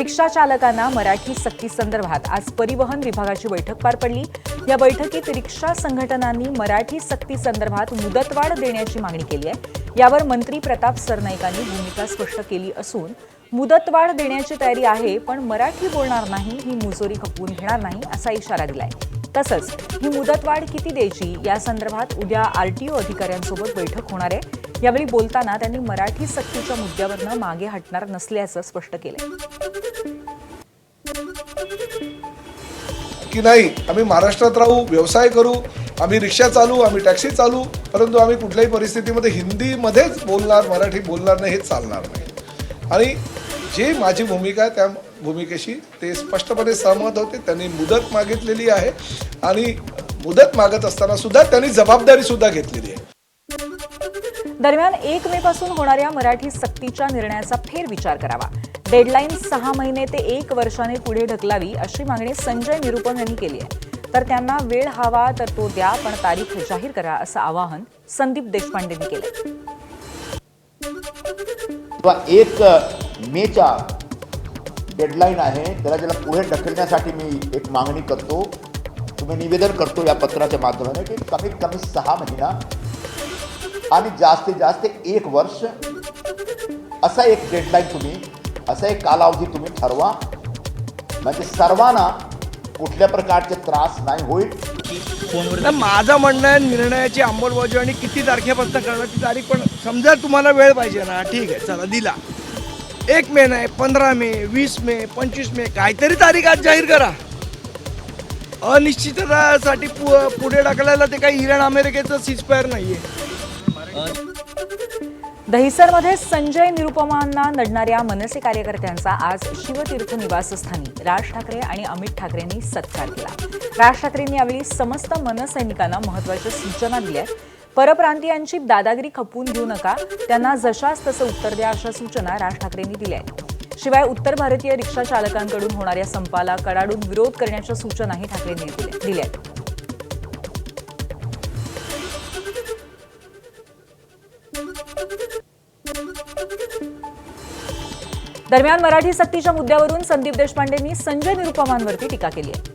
रिक्षा चालकांना मराठी सक्ती संदर्भात आज परिवहन विभागाची बैठक पार पडली। या बैठकीत रिक्षा संघटनांनी मराठी सक्ती संदर्भात मुदतवाढ देण्याची मागणी केली आहे। यावर मंत्री प्रताप सरनाईकांनी भूमिका स्पष्ट केली असून मुदतवाढ देण्याची तयारी आहे, पण मराठी बोलणार नाही, ही मुजोरी खपवून घेणार नाही असा इशारा दिलाय। तसंच ही मुदतवाढ किती द्यायची या संदर्भात उद्या आरटीओ अधिकाऱ्यांसोबत बैठक होणार आहे। यावेळी बोलताना त्यांनी मराठी सक्तीच्या मुद्द्यावरनं मागे हटणार नसल्याचं स्पष्ट केलंय। की नाही, आम्ही महाराष्ट्रात राहू, व्यवसाय करू, आम्ही रिक्षा चालू, आम्ही टॅक्सी चालू, परंतु आम्ही कुठल्याही परिस्थितीमध्ये हिंदीमध्येच बोलणार, मराठी बोलणार नाही, हे चालणार नाही। आणि जे माझी भूमिका आहे त्या भूमिकेशी ते स्पष्टपणे सहमत होते। त्यांनी मुदत मागितलेली आहे आणि मुदत मागत असताना सुद्धा त्यांनी जबाबदारी सुद्धा घेतलेली आहे। दरम्यान 1 मे पासून होणाऱ्या मराठी सक्तीच्या निर्णयाचा फेरविचार करावा। डेडलाईन 6 महिने ते 1 वर्षाने पुढे ढकलावी अशी मागणी संजय निरुपम यांनी केली आहे। तर त्यांना वेळ हवा तर तो द्या, पण तारीख जाहीर करा असं आवाहन संदीप देशपांडेंनी केलं। 1 मेचा डेडलाईन आहे, त्याला पुढे ढकलण्यासाठी मी एक मागणी करतो, तुम्ही निवेदन करतो या पत्राच्या माध्यमाने की कमीत कमी 6 महिना आणि जास्तीत जास्त 1 वर्ष असा एक डेडलाईन तुम्ही, असा एक कालावधी तुम्ही ठरवा, म्हणजे सर्वांना कुठल्या प्रकारचे त्रास नाही होईल। माझं म्हणणं आहे, निर्णयाची अंमलबजावणी किती तारखेपासून करण्याची तारीख, पण समजा तुम्हाला वेळ पाहिजे ना, ठीक आहे, चला दिला। 1 मे नाही, 15 मे, 20 मे, 25 मे, काहीतरी तारीख आज जाहीर करा। अनिश्चिततासाठी पुढे ढकलायला ते काही इराण अमेरिकेचं सीजफायर नाहीये। दहिसरमध्ये संजय निरुपमांना नडणाऱ्या मनसे कार्यकर्त्यांचा आज शिवतीर्थ निवासस्थानी राज ठाकरे आणि अमित ठाकरेंनी सत्कार केला। राज ठाकरेंनी यावेळी समस्त मनसैनिकांना महत्त्वाच्या सूचना दिल्या। परप्रांतीयांची दादागिरी खपवून घेऊ नका, त्यांना जशास तसं उत्तर द्या अशा सूचना राज ठाकरेंनी दिल्या आहेत। शिवाय उत्तर भारतीय रिक्षा चालकांकडून होणाऱ्या संपाला कडाडून विरोध करण्याच्या सूचनाही ठाकरेंनी दिल्या आहेत। दरम्यान मराठी सक्तीच्या मुद्द्यावरून संदीप देशपांडेंनी संजय निरुपमांवरती टीका केली आहे।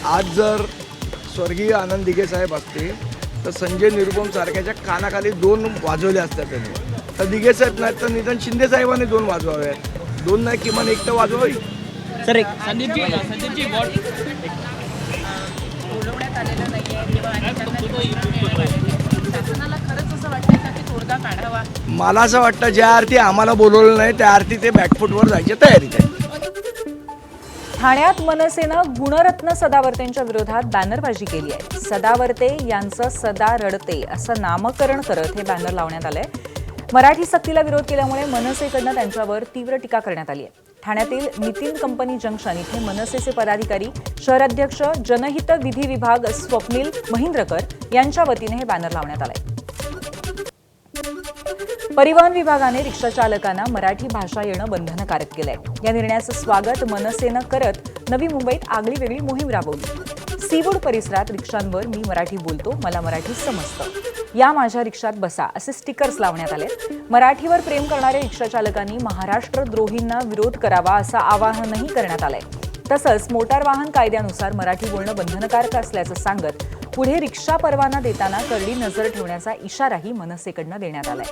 आज जर स्वर्गीय आनंद दिघे साहेब असते तर संजय निरुपम सारख्याच्या कानाखाली 2 वाजवले असतात त्यांनी। तर दिघे साहेब नाही तर निदान शिंदे साहेबांनी 2 वाजवाव्यात, 2 नाही किमान 1 तर वाजवावी। सर एक संदीपजी बोलवण्यात आलेलं नाहीये किंवा शासनाला खरंच असं वाटतं का की तोडगा काढावा? मला असं वाटतं ज्या अर्थी आम्हाला बोलवलं नाही त्या अर्थी ते बॅकफुटवर जायच्या तयारीत आहे। ठाण्यात मनसेनं गुणरत्न सदावर्तेंच्या विरोधात बॅनरबाजी केली आहे। सदावर्ते यांचं सदा रडते असं नामकरण करत हे बॅनर लावण्यात आलंय। मराठी सक्तीला विरोध केल्यामुळे मनसेकडनं त्यांच्यावर तीव्र टीका करण्यात आली आहे। ठाण्यातील नितीन कंपनी जंक्शन इथे मनसेचे पदाधिकारी, शहराध्यक्ष, जनहित विधी विभाग स्वप्नील महिंद्रकर यांच्या वतीने हे बॅनर लावण्यात आलंय। परिवहन विभागाने रिक्षा चालकांना मराठी भाषा येणं बंधनकारक केलंय। या निर्णयाचं स्वागत मनसेनं करत नवी मुंबईत आगळी वेगळी मोहीम राबवली। सीवूड परिसरात रिक्षांवर मी मराठी बोलतो, मला मराठी समजतं, या माझ्या रिक्षात बसा असे स्टिकर्स लावण्यात आले। मराठीवर प्रेम करणाऱ्या रिक्षा चालकांनी महाराष्ट्र द्रोहींना विरोध करावा असं आवाहनही करण्यात आलंय। तसंच मोटार वाहन कायद्यानुसार मराठी बोलणं बंधनकारक असल्याचं सांगत पुढे रिक्षा परवाना देताना करडी नजर ठेवण्याचा इशाराही मनसेकडनं देण्यात आलाय।